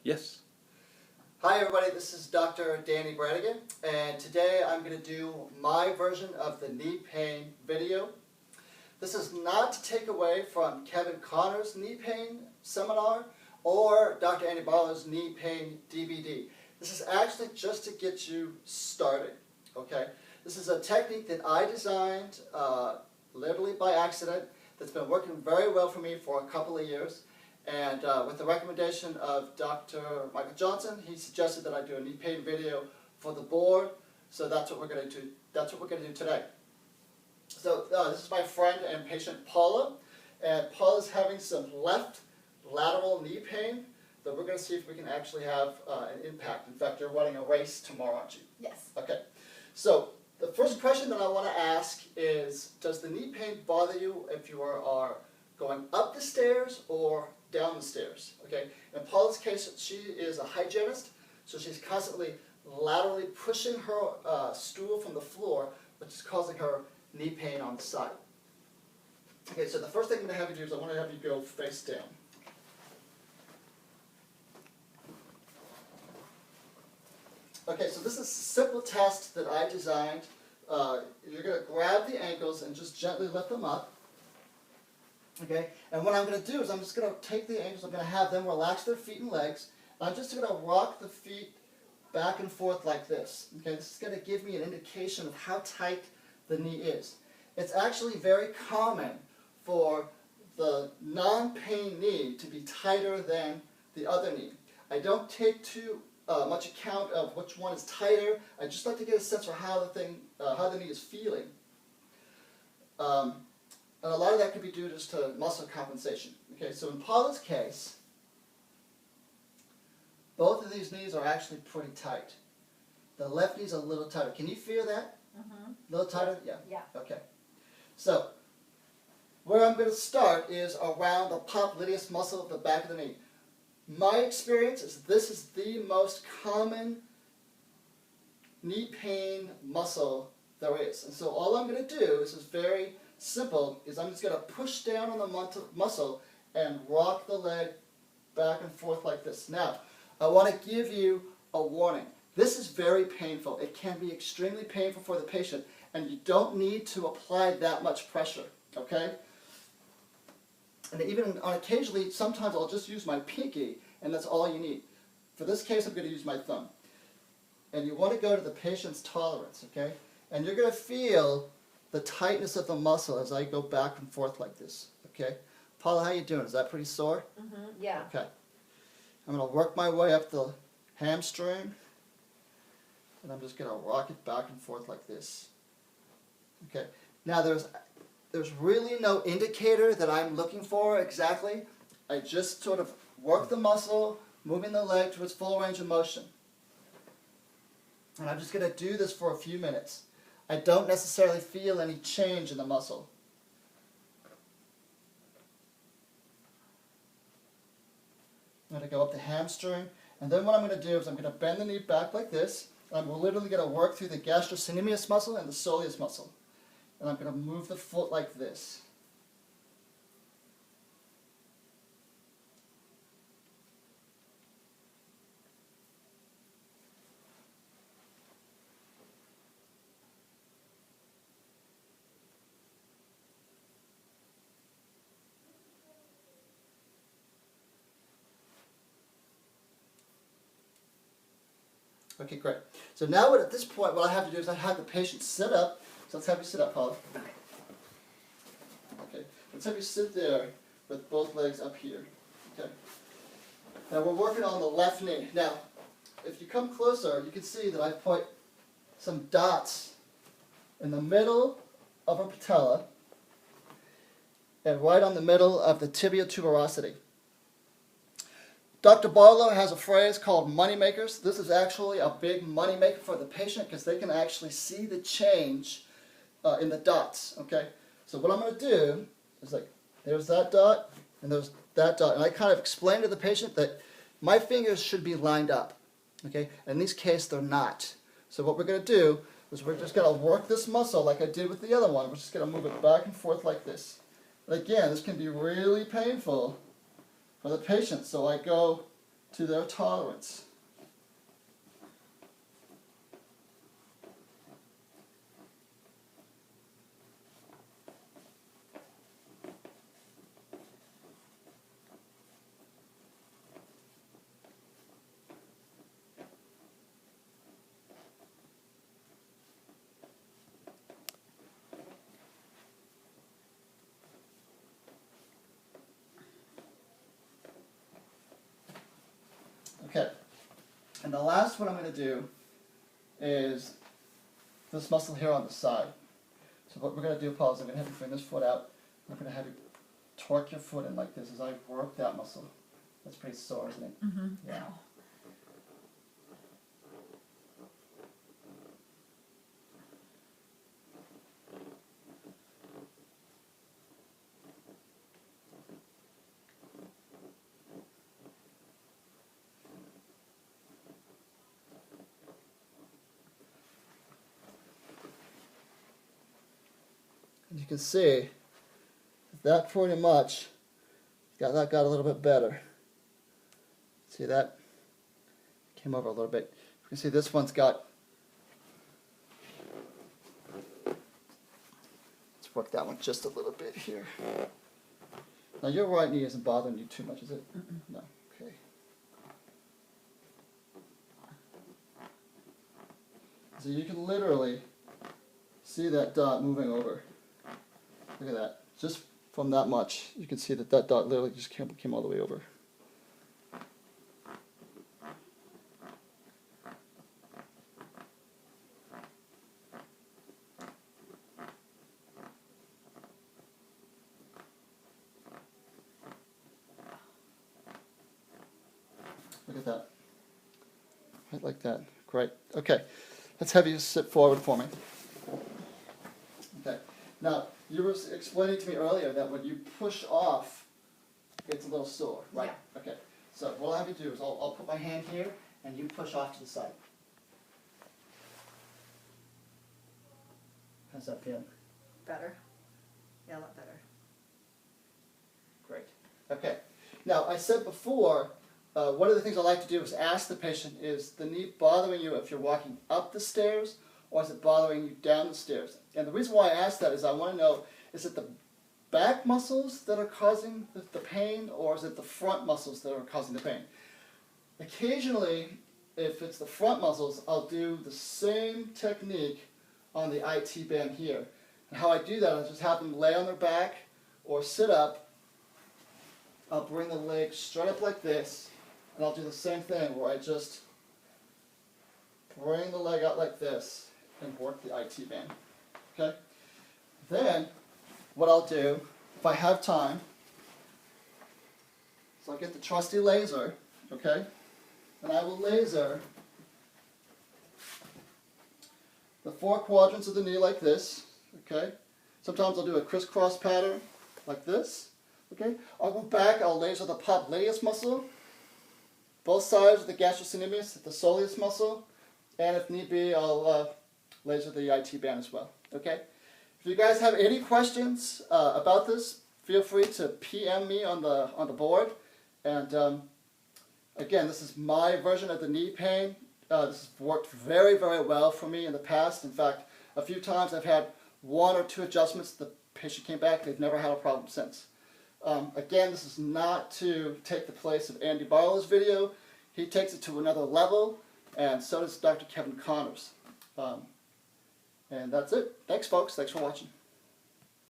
Yes. Hi everybody, this is Dr. Danny Brannigan, and today I'm going to do my version of the knee pain video. This is not to take away from Kevin Connor's knee pain seminar or Dr. Andy Barlow's knee pain DVD. This is actually just to get you started, okay? This is a technique that I designed literally by accident that's been working very well for me for a couple of years. And with the recommendation of Dr. Michael Johnson, he suggested that I do a knee pain video for the board. So that's what we're going to do. That's what we're going to do today. So this is my friend and patient Paula, and Paula's having some left lateral knee pain that we're going to see if we can actually have an impact. In fact, you're running a race tomorrow, aren't you? Yes. Okay. So the first question that I want to ask is, does the knee pain bother you if you are going up the stairs or down the stairs? Okay. In Paula's case, she is a hygienist, so she's constantly laterally pushing her stool from the floor, which is causing her knee pain on the side. Okay, so the first thing I'm going to have you do is I want to have you go face down. Okay, so this is a simple test that I designed. You're going to grab the ankles and just gently lift them up. Okay, and what I'm going to do is I'm just going to take the ankles, I'm going to have them relax their feet and legs. I'm just going to rock the feet back and forth like this. Okay, this is going to give me an indication of how tight the knee is. It's actually very common for the non-pain knee to be tighter than the other knee. I don't take too much account of which one is tighter. I just like to get a sense for how the knee is feeling. And a lot of that could be due just to muscle compensation. Okay, so in Paula's case, both of these knees are actually pretty tight. The left knee's a little tighter. Can you feel that? Mm-hmm. A little tighter? Yeah. Yeah. Okay. So, where I'm going to start is around the popliteus muscle of the back of the knee. My experience is this is the most common knee pain muscle there is. And so all I'm going to do, this is very simple, is I'm just going to push down on the muscle and rock the leg back and forth like this. Now, I want to give you a warning. This is very painful. It can be extremely painful for the patient, and you don't need to apply that much pressure, okay? And even occasionally, sometimes I'll just use my pinky, and that's all you need. For this case, I'm going to use my thumb. And you want to go to the patient's tolerance, okay? And you're going to feel the tightness of the muscle as I go back and forth like this, okay? Paula, how you doing? Is that pretty sore? Mm-hmm. Yeah. Okay. I'm going to work my way up the hamstring, and I'm just going to rock it back and forth like this. Okay. Now there's really no indicator that I'm looking for exactly. I just sort of work the muscle, moving the leg to its full range of motion. And I'm just going to do this for a few minutes. I don't necessarily feel any change in the muscle. I'm going to go up the hamstring, and then what I'm going to do is I'm going to bend the knee back like this, and I'm literally going to work through the gastrocnemius muscle and the soleus muscle. And I'm going to move the foot like this. Okay, great. So now at this point, what I have to do is I have the patient sit up. So let's have you sit up, Paula. Okay, let's have you sit there with both legs up here. Okay. Now we're working on the left knee. Now, if you come closer, you can see that I've put some dots in the middle of her patella and right on the middle of the tibial tuberosity. Dr. Barlow has a phrase called money makers. This is actually a big money maker for the patient because they can actually see the change in the dots. Okay, so what I'm going to do is there's that dot and there's that dot, and I kind of explain to the patient that my fingers should be lined up. Okay, in this case they're not. So what we're going to do is we're just going to work this muscle like I did with the other one. We're just going to move it back and forth like this. And again, this can be really painful for the patient. So I go to their tolerance. Okay, and the last one I'm going to do is this muscle here on the side. So what we're going to do, Paul, is I'm going to have you bring this foot out. I'm going to have you torque your foot in like this as I work that muscle. That's pretty sore, isn't it? Mm-hmm. Yeah. As you can see, that pretty much got a little bit better. See that? Came over a little bit. You can see this one's got. Let's work that one just a little bit here. Now your right knee isn't bothering you too much, is it? Mm-mm. No. Okay. So you can literally see that dot moving over. Look at that. Just from that much, you can see that that dot literally just came all the way over. Look at that. Right like that. Great. Okay. Let's have you sit forward for me. Okay. Now, you were explaining to me earlier that when you push off, it's a little sore, right? Yeah. Okay. So what I'll have you do is I'll put my hand here, and you push off to the side. How's that feel? Better. Yeah, a lot better. Great. Okay. Now, I said before, one of the things I like to do is ask the patient, is the knee bothering you if you're walking up the stairs, or is it bothering you down the stairs? And the reason why I ask that is I want to know, is it the back muscles that are causing the pain, or is it the front muscles that are causing the pain? Occasionally, if it's the front muscles, I'll do the same technique on the IT band here. And how I do that is just have them lay on their back or sit up. I'll bring the leg straight up like this, and I'll do the same thing where I just bring the leg out like this and work the IT band. Okay? Then, what I'll do, if I have time, is I'll get the trusty laser, okay? And I will laser the 4 quadrants of the knee like this, okay? Sometimes I'll do a crisscross pattern like this, okay? I'll go back, I'll laser the popliteus muscle, both sides of the gastrocnemius, the soleus muscle, and if need be, I'll laser the IT band as well, okay? If you guys have any questions about this, feel free to PM me on the board. And again, this is my version of the knee pain. This has worked very, very well for me in the past. In fact, a few times I've had 1 or 2 adjustments. The patient came back. They've never had a problem since. Again, this is not to take the place of Andy Barlow's video. He takes it to another level, and so does Dr. Kevin Connors. And that's it. Thanks, folks. Thanks for watching.